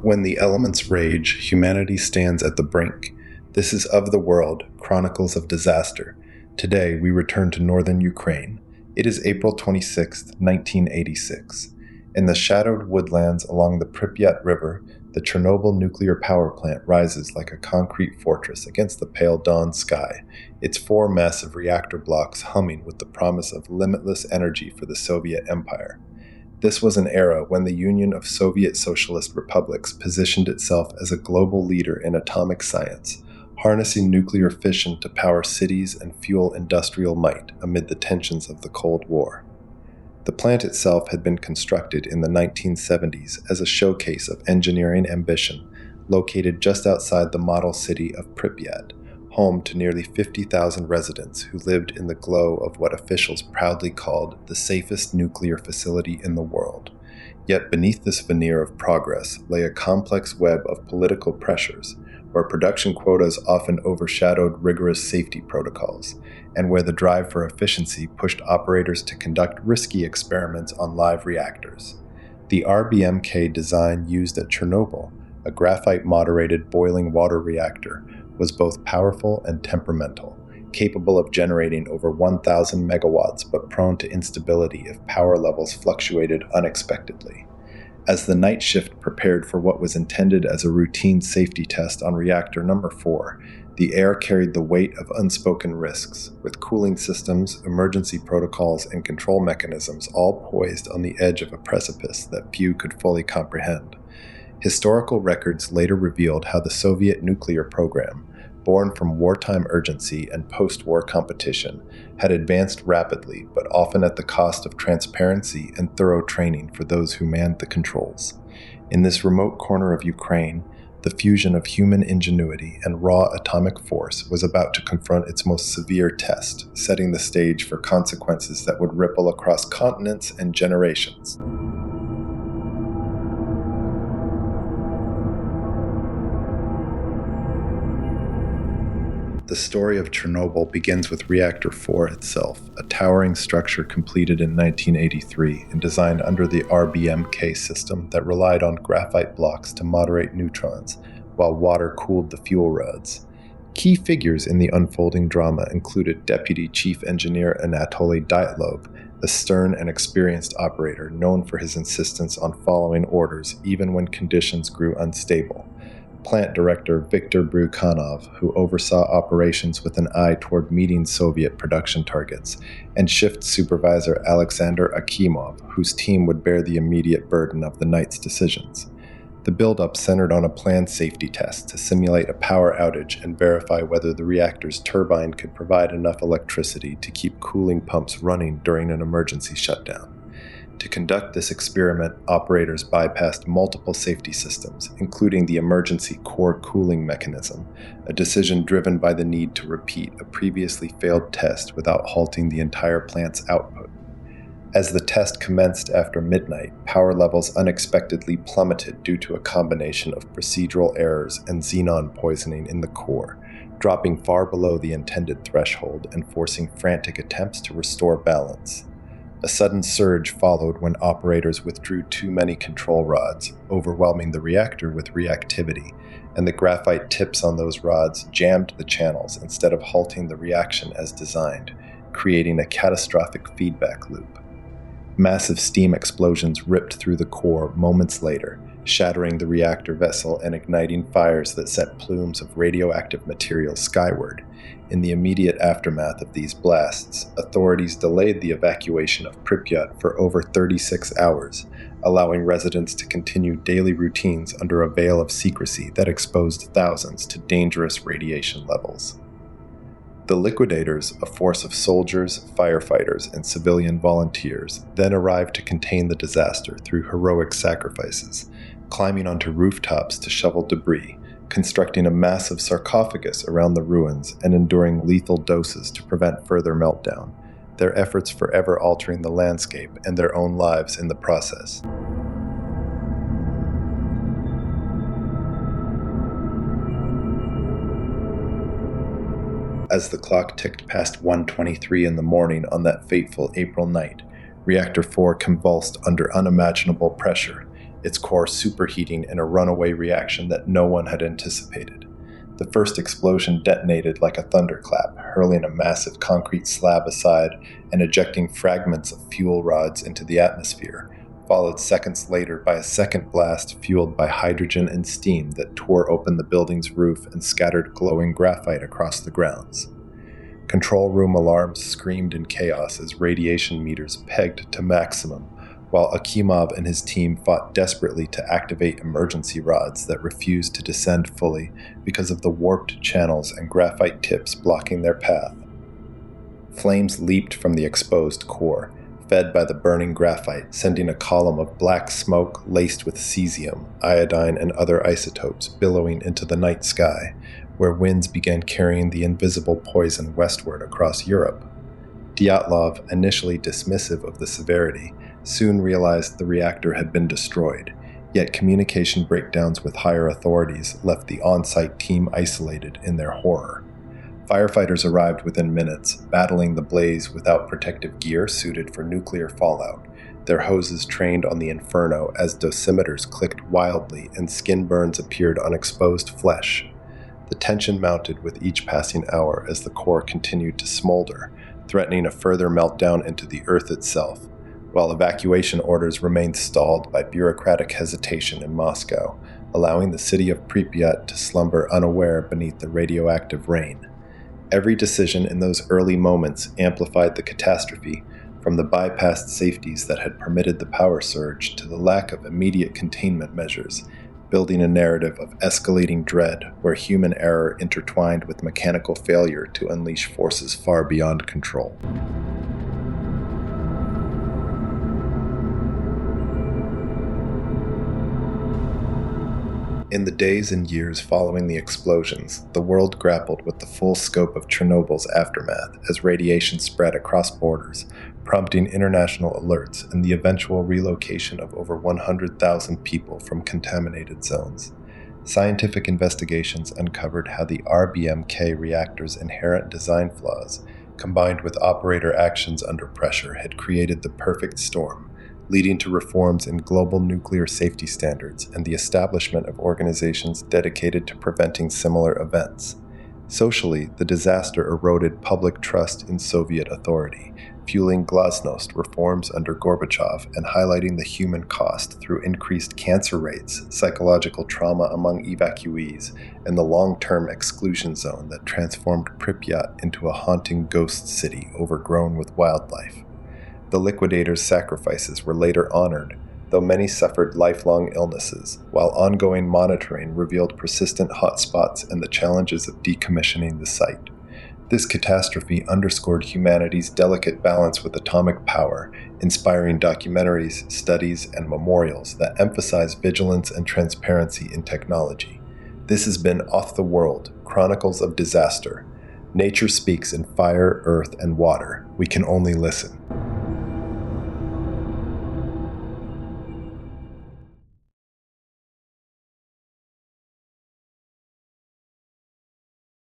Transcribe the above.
When the elements rage, humanity stands at the brink. This is Of the World, Chronicles of Disaster. Today, we return to northern Ukraine. It is April 26, 1986. In the shadowed woodlands along the Pripyat River, the Chernobyl nuclear power plant rises like a concrete fortress against the pale dawn sky, its 4 massive reactor blocks humming with the promise of limitless energy for the Soviet Empire. This was an era when the Union of Soviet Socialist Republics positioned itself as a global leader in atomic science, harnessing nuclear fission to power cities and fuel industrial might amid the tensions of the Cold War. The plant itself had been constructed in the 1970s as a showcase of engineering ambition, located just outside the model city of Pripyat, home to nearly 50,000 residents who lived in the glow of what officials proudly called the safest nuclear facility in the world. Yet beneath this veneer of progress lay a complex web of political pressures, where production quotas often overshadowed rigorous safety protocols, and where the drive for efficiency pushed operators to conduct risky experiments on live reactors. The RBMK design used at Chernobyl, a graphite-moderated boiling water reactor, was both powerful and temperamental, capable of generating over 1,000 megawatts but prone to instability if power levels fluctuated unexpectedly. As the night shift prepared for what was intended as a routine safety test on reactor number 4, the air carried the weight of unspoken risks, with cooling systems, emergency protocols, and control mechanisms all poised on the edge of a precipice that few could fully comprehend. Historical records later revealed how the Soviet nuclear program, born from wartime urgency and post-war competition, had advanced rapidly, but often at the cost of transparency and thorough training for those who manned the controls. In this remote corner of Ukraine, the fusion of human ingenuity and raw atomic force was about to confront its most severe test, setting the stage for consequences that would ripple across continents and generations. The story of Chernobyl begins with Reactor 4 itself, a towering structure completed in 1983 and designed under the RBMK system that relied on graphite blocks to moderate neutrons, while water cooled the fuel rods. Key figures in the unfolding drama included Deputy Chief Engineer Anatoly Dyatlov, a stern and experienced operator known for his insistence on following orders even when conditions grew unstable. Plant Director Viktor Brukhanov, who oversaw operations with an eye toward meeting Soviet production targets, and Shift Supervisor Alexander Akimov, whose team would bear the immediate burden of the night's decisions. The build-up centered on a planned safety test to simulate a power outage and verify whether the reactor's turbine could provide enough electricity to keep cooling pumps running during an emergency shutdown. To conduct this experiment, operators bypassed multiple safety systems, including the emergency core cooling mechanism, a decision driven by the need to repeat a previously failed test without halting the entire plant's output. As the test commenced after midnight, power levels unexpectedly plummeted due to a combination of procedural errors and xenon poisoning in the core, dropping far below the intended threshold and forcing frantic attempts to restore balance. A sudden surge followed when operators withdrew too many control rods, overwhelming the reactor with reactivity, and the graphite tips on those rods jammed the channels instead of halting the reaction as designed, creating a catastrophic feedback loop. Massive steam explosions ripped through the core moments later, shattering the reactor vessel and igniting fires that set plumes of radioactive material skyward. In the immediate aftermath of these blasts, authorities delayed the evacuation of Pripyat for over 36 hours, allowing residents to continue daily routines under a veil of secrecy that exposed thousands to dangerous radiation levels. The Liquidators, a force of soldiers, firefighters, and civilian volunteers, then arrived to contain the disaster through heroic sacrifices, climbing onto rooftops to shovel debris, constructing a massive sarcophagus around the ruins, and enduring lethal doses to prevent further meltdown, their efforts forever altering the landscape and their own lives in the process. As the clock ticked past 1:23 in the morning on that fateful April night, Reactor 4 convulsed under unimaginable pressure, its core superheating in a runaway reaction that no one had anticipated. The first explosion detonated like a thunderclap, hurling a massive concrete slab aside and ejecting fragments of fuel rods into the atmosphere, followed seconds later by a second blast fueled by hydrogen and steam that tore open the building's roof and scattered glowing graphite across the grounds. Control room alarms screamed in chaos as radiation meters pegged to maximum, while Akimov and his team fought desperately to activate emergency rods that refused to descend fully because of the warped channels and graphite tips blocking their path. Flames leaped from the exposed core, fed by the burning graphite, sending a column of black smoke laced with cesium, iodine, and other isotopes billowing into the night sky, where winds began carrying the invisible poison westward across Europe. Dyatlov, initially dismissive of the severity, soon realized the reactor had been destroyed, yet communication breakdowns with higher authorities left the on-site team isolated in their horror. Firefighters arrived within minutes, battling the blaze without protective gear suited for nuclear fallout, their hoses trained on the inferno as dosimeters clicked wildly and skin burns appeared on exposed flesh. The tension mounted with each passing hour as the core continued to smolder, threatening a further meltdown into the Earth itself, while evacuation orders remained stalled by bureaucratic hesitation in Moscow, allowing the city of Pripyat to slumber unaware beneath the radioactive rain. Every decision in those early moments amplified the catastrophe, from the bypassed safeties that had permitted the power surge to the lack of immediate containment measures, building a narrative of escalating dread where human error intertwined with mechanical failure to unleash forces far beyond control. In the days and years following the explosions, the world grappled with the full scope of Chernobyl's aftermath as radiation spread across borders, prompting international alerts and the eventual relocation of over 100,000 people from contaminated zones. Scientific investigations uncovered how the RBMK reactor's inherent design flaws, combined with operator actions under pressure, had created the perfect storm, leading to reforms in global nuclear safety standards and the establishment of organizations dedicated to preventing similar events. Socially, the disaster eroded public trust in Soviet authority, fueling glasnost reforms under Gorbachev and highlighting the human cost through increased cancer rates, psychological trauma among evacuees, and the long-term exclusion zone that transformed Pripyat into a haunting ghost city overgrown with wildlife. The Liquidators' sacrifices were later honored, though many suffered lifelong illnesses, while ongoing monitoring revealed persistent hotspots and the challenges of decommissioning the site. This catastrophe underscored humanity's delicate balance with atomic power, inspiring documentaries, studies, and memorials that emphasize vigilance and transparency in technology. This has been Off the World, Chronicles of Disaster. Nature speaks in fire, earth, and water. We can only listen.